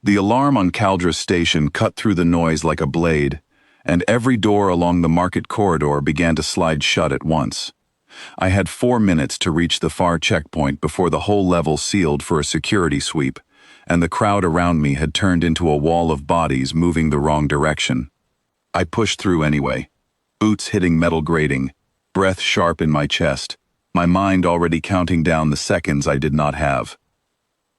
The alarm on Caldra Station cut through the noise like a blade, and every door along the market corridor began to slide shut at once. I had 4 minutes to reach the far checkpoint before the whole level sealed for a security sweep, and the crowd around me had turned into a wall of bodies moving the wrong direction. I pushed through anyway, boots hitting metal grating, breath sharp in my chest, my mind already counting down the seconds I did not have.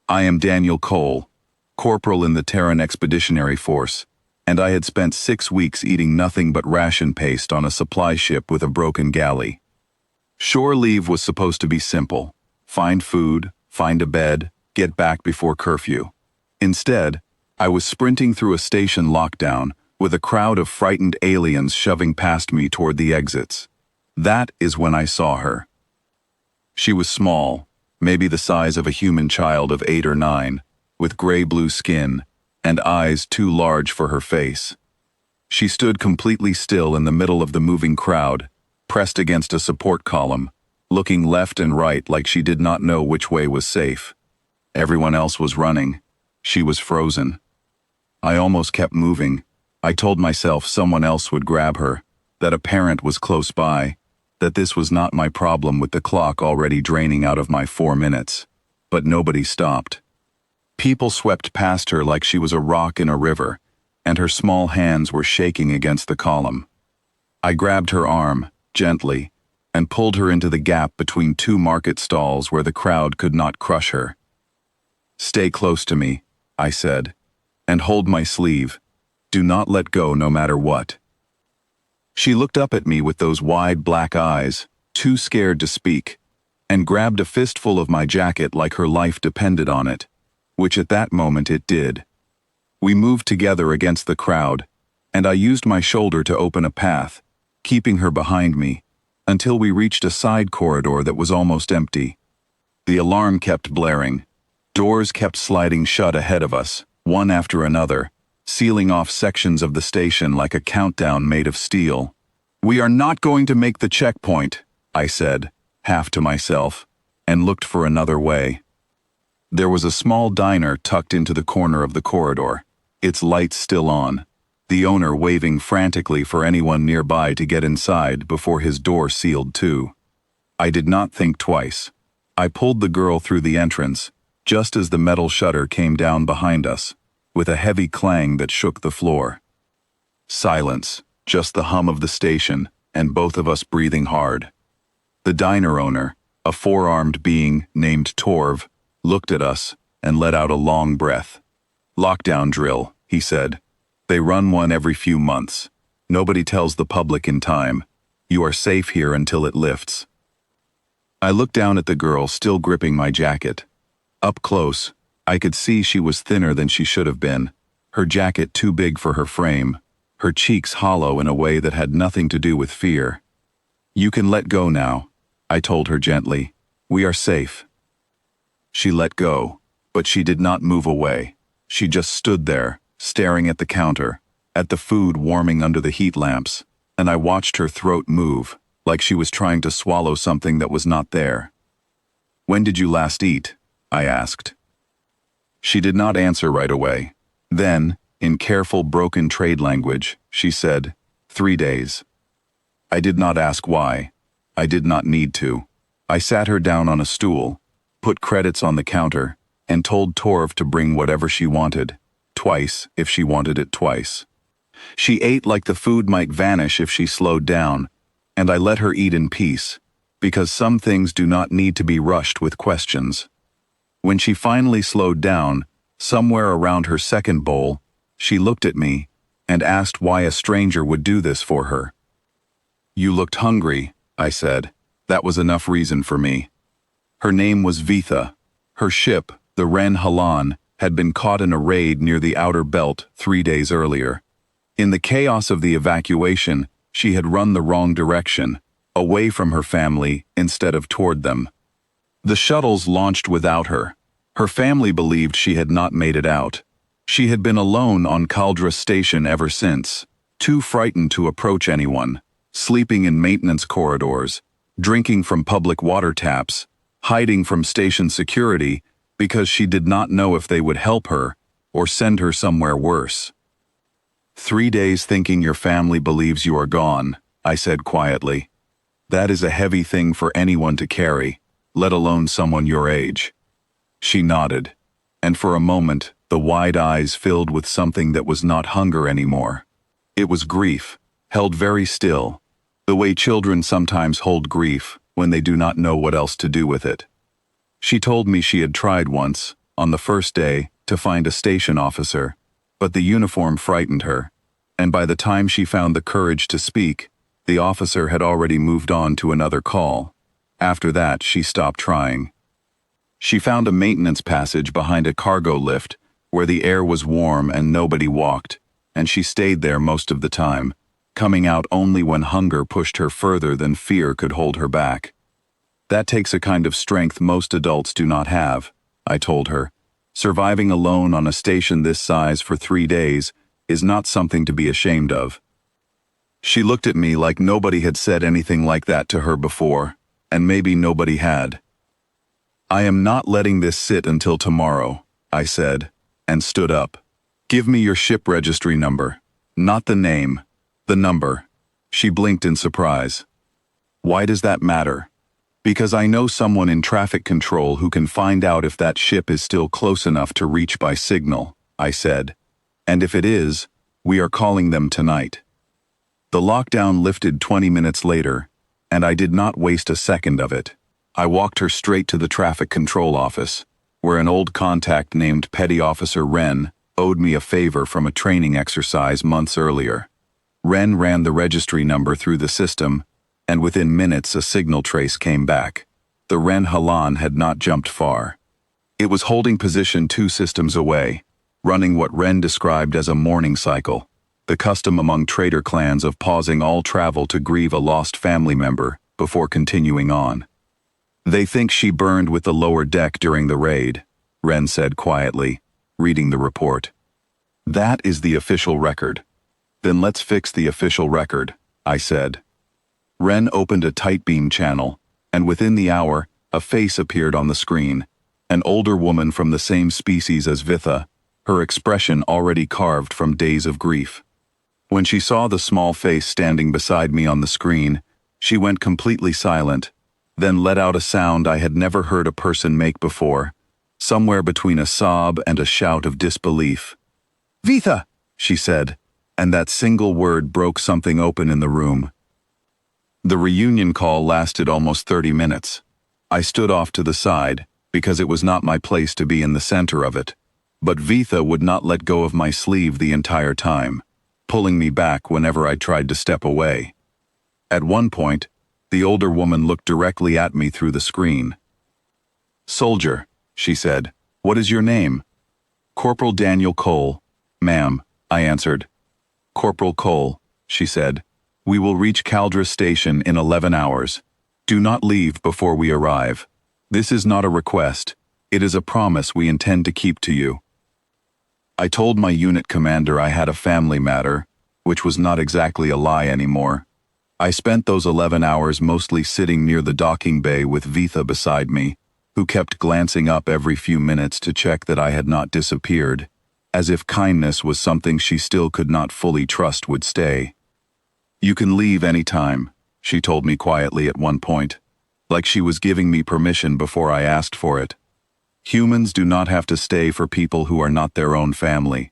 I am Daniel Cole, corporal in the Terran Expeditionary Force, and I had spent 6 weeks eating nothing but ration paste on a supply ship with a broken galley. Shore leave was supposed to be simple: find food, find a bed, get back before curfew. Instead, I was sprinting through a station lockdown with a crowd of frightened aliens shoving past me toward the exits. That is when I saw her. She was small, maybe the size of a human child of 8 or 9, with gray-blue skin and eyes too large for her face. She stood completely still in the middle of the moving crowd, pressed against a support column, looking left and right like she did not know which way was safe. Everyone else was running. She was frozen. I almost kept moving. I told myself someone else would grab her, that a parent was close by, that this was not my problem with the clock already draining out of my 4 minutes. But nobody stopped. People swept past her like she was a rock in a river, and her small hands were shaking against the column. I grabbed her arm, gently, and pulled her into the gap between 2 market stalls where the crowd could not crush her. "Stay close to me," I said, "and hold my sleeve. Do not let go no matter what." She looked up at me with those wide black eyes, too scared to speak, and grabbed a fistful of my jacket like her life depended on it, which at that moment it did. We moved together against the crowd, and I used my shoulder to open a path, keeping her behind me, until we reached a side corridor that was almost empty. The alarm kept blaring. Doors kept sliding shut ahead of us, one after another, sealing off sections of the station like a countdown made of steel. "We are not going to make the checkpoint," I said, half to myself, and looked for another way. There was a small diner tucked into the corner of the corridor, its lights still on, the owner waving frantically for anyone nearby to get inside before his door sealed too. I did not think twice. I pulled the girl through the entrance, just as the metal shutter came down behind us, with a heavy clang that shook the floor. Silence, just the hum of the station, and both of us breathing hard. The diner owner, a 4-armed being named Torv, looked at us and let out a long breath. "Lockdown drill," he said. "They run one every few months. Nobody tells the public in time. You are safe here until it lifts." I looked down at the girl still gripping my jacket. Up close, I could see she was thinner than she should have been, her jacket too big for her frame, her cheeks hollow in a way that had nothing to do with fear. "You can let go now," I told her gently. "We are safe." She let go, but she did not move away. She just stood there, staring at the counter, at the food warming under the heat lamps, and I watched her throat move, like she was trying to swallow something that was not there. "When did you last eat?" I asked. She did not answer right away. Then, in careful broken trade language, she said, 3 days. I did not ask why. I did not need to. I sat her down on a stool, put credits on the counter, and told Torv to bring whatever she wanted, twice if she wanted it twice. She ate like the food might vanish if she slowed down, and I let her eat in peace, because some things do not need to be rushed with questions. When she finally slowed down, somewhere around her second bowl, she looked at me and asked why a stranger would do this for her. "You looked hungry," I said. That was enough reason for me. Her name was Vitha. Her ship, the Ren Halan, had been caught in a raid near the outer belt 3 days earlier. In the chaos of the evacuation, she had run the wrong direction, away from her family instead of toward them. The shuttles launched without her. Her family believed she had not made it out. She had been alone on Caldra Station ever since, too frightened to approach anyone, sleeping in maintenance corridors, drinking from public water taps, hiding from station security because she did not know if they would help her or send her somewhere worse. 3 days thinking your family believes you are gone, I said quietly. That is a heavy thing for anyone to carry, let alone someone your age. She nodded, and for a moment, the wide eyes filled with something that was not hunger anymore. It was grief, held very still, the way children sometimes hold grief when they do not know what else to do with it. She told me she had tried once, on the first day, to find a station officer, but the uniform frightened her, and by the time she found the courage to speak, the officer had already moved on to another call. After that, she stopped trying. She found a maintenance passage behind a cargo lift where the air was warm and nobody walked, and she stayed there most of the time, coming out only when hunger pushed her further than fear could hold her back. That takes a kind of strength most adults do not have, I told her. Surviving alone on a station this size for 3 days is not something to be ashamed of. She looked at me like nobody had said anything like that to her before, and maybe nobody had. I am not letting this sit until tomorrow, I said, and stood up. Give me your ship registry number. Not the name, the number. She blinked in surprise. Why does that matter? Because I know someone in traffic control who can find out if that ship is still close enough to reach by signal, I said. And if it is, we are calling them tonight. The lockdown lifted 20 minutes later, and I did not waste a second of it. I walked her straight to the traffic control office, where an old contact named Petty Officer Wren owed me a favor from a training exercise months earlier. Wren ran the registry number through the system, and within minutes a signal trace came back. The Wren Halan had not jumped far. It was holding position 2 systems away, running what Wren described as a mourning cycle, the custom among trader clans of pausing all travel to grieve a lost family member before continuing on. They think she burned with the lower deck during the raid, Wren said quietly, reading the report. That is the official record. Then let's fix the official record, I said. Wren opened a tight beam channel, and within the hour, a face appeared on the screen, an older woman from the same species as Vitha, her expression already carved from days of grief. When she saw the small face standing beside me on the screen, she went completely silent, then let out a sound I had never heard a person make before, somewhere between a sob and a shout of disbelief. "Vitha!" she said, and that single word broke something open in the room. The reunion call lasted almost 30 minutes. I stood off to the side, because it was not my place to be in the center of it, but Vitha would not let go of my sleeve the entire time, pulling me back whenever I tried to step away. At one point, the older woman looked directly at me through the screen. "Soldier," she said, "what is your name?" "Corporal Daniel Cole, ma'am," I answered. "Corporal Cole," she said, "we will reach Caldra Station in 11 hours. Do not leave before we arrive. This is not a request. It is a promise we intend to keep to you." I told my unit commander I had a family matter, which was not exactly a lie anymore. I spent those 11 hours mostly sitting near the docking bay with Vitha beside me, who kept glancing up every few minutes to check that I had not disappeared, as if kindness was something she still could not fully trust would stay. "You can leave any time," she told me quietly at one point, like she was giving me permission before I asked for it. "Humans do not have to stay for people who are not their own family."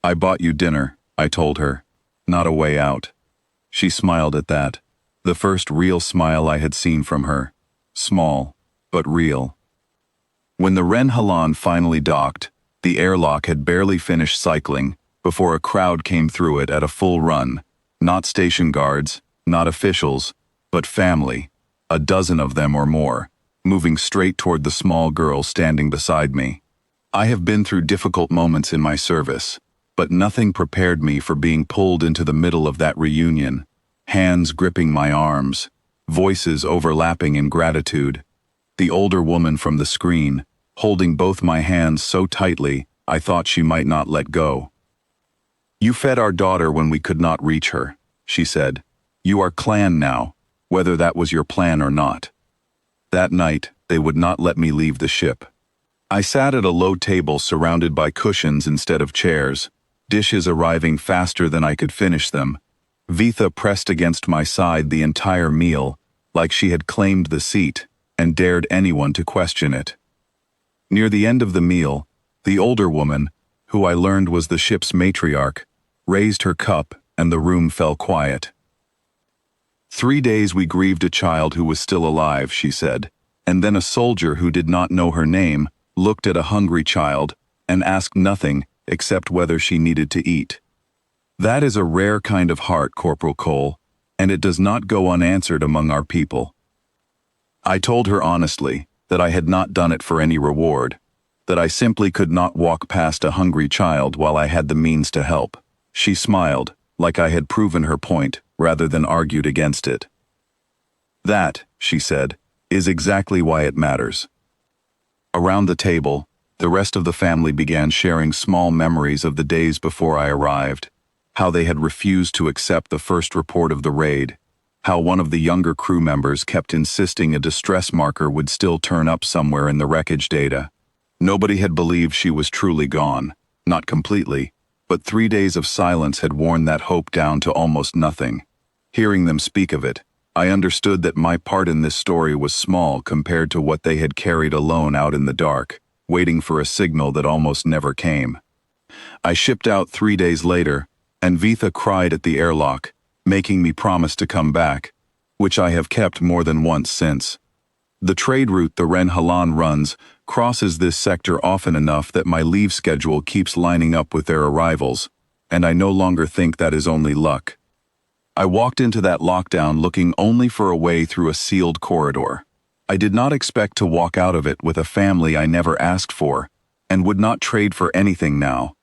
"I bought you dinner," I told her, "not a way out." She smiled at that, the first real smile I had seen from her. Small, but real. When the Wren Halan finally docked, the airlock had barely finished cycling before a crowd came through it at a full run. Not station guards, not officials, but family, a dozen of them or more, moving straight toward the small girl standing beside me. I have been through difficult moments in my service, but nothing prepared me for being pulled into the middle of that reunion, hands gripping my arms, voices overlapping in gratitude. The older woman from the screen, holding both my hands so tightly I thought she might not let go. "You fed our daughter when we could not reach her," she said. "You are clan now, whether that was your plan or not." That night, they would not let me leave the ship. I sat at a low table surrounded by cushions instead of chairs, dishes arriving faster than I could finish them. Vitha pressed against my side the entire meal, like she had claimed the seat and dared anyone to question it. Near the end of the meal, the older woman, who I learned was the ship's matriarch, raised her cup and the room fell quiet. 3 days we grieved a child who was still alive, she said, and then a soldier who did not know her name looked at a hungry child and asked nothing except whether she needed to eat. That is a rare kind of heart, Corporal Cole, and it does not go unanswered among our people. I told her honestly that I had not done it for any reward, that I simply could not walk past a hungry child while I had the means to help. She smiled, like I had proven her point rather than argued against it. That, she said, is exactly why it matters. Around the table, the rest of the family began sharing small memories of the days before I arrived, how they had refused to accept the first report of the raid, how one of the younger crew members kept insisting a distress marker would still turn up somewhere in the wreckage data. Nobody had believed she was truly gone, not completely, but 3 days of silence had worn that hope down to almost nothing. Hearing them speak of it, I understood that my part in this story was small compared to what they had carried alone out in the dark, waiting for a signal that almost never came. I shipped out 3 days later, and Vitha cried at the airlock, making me promise to come back, which I have kept more than once since. The trade route the Ren Halan runs crosses this sector often enough that my leave schedule keeps lining up with their arrivals, and I no longer think that is only luck. I walked into that lockdown looking only for a way through a sealed corridor. I did not expect to walk out of it with a family I never asked for, and would not trade for anything now,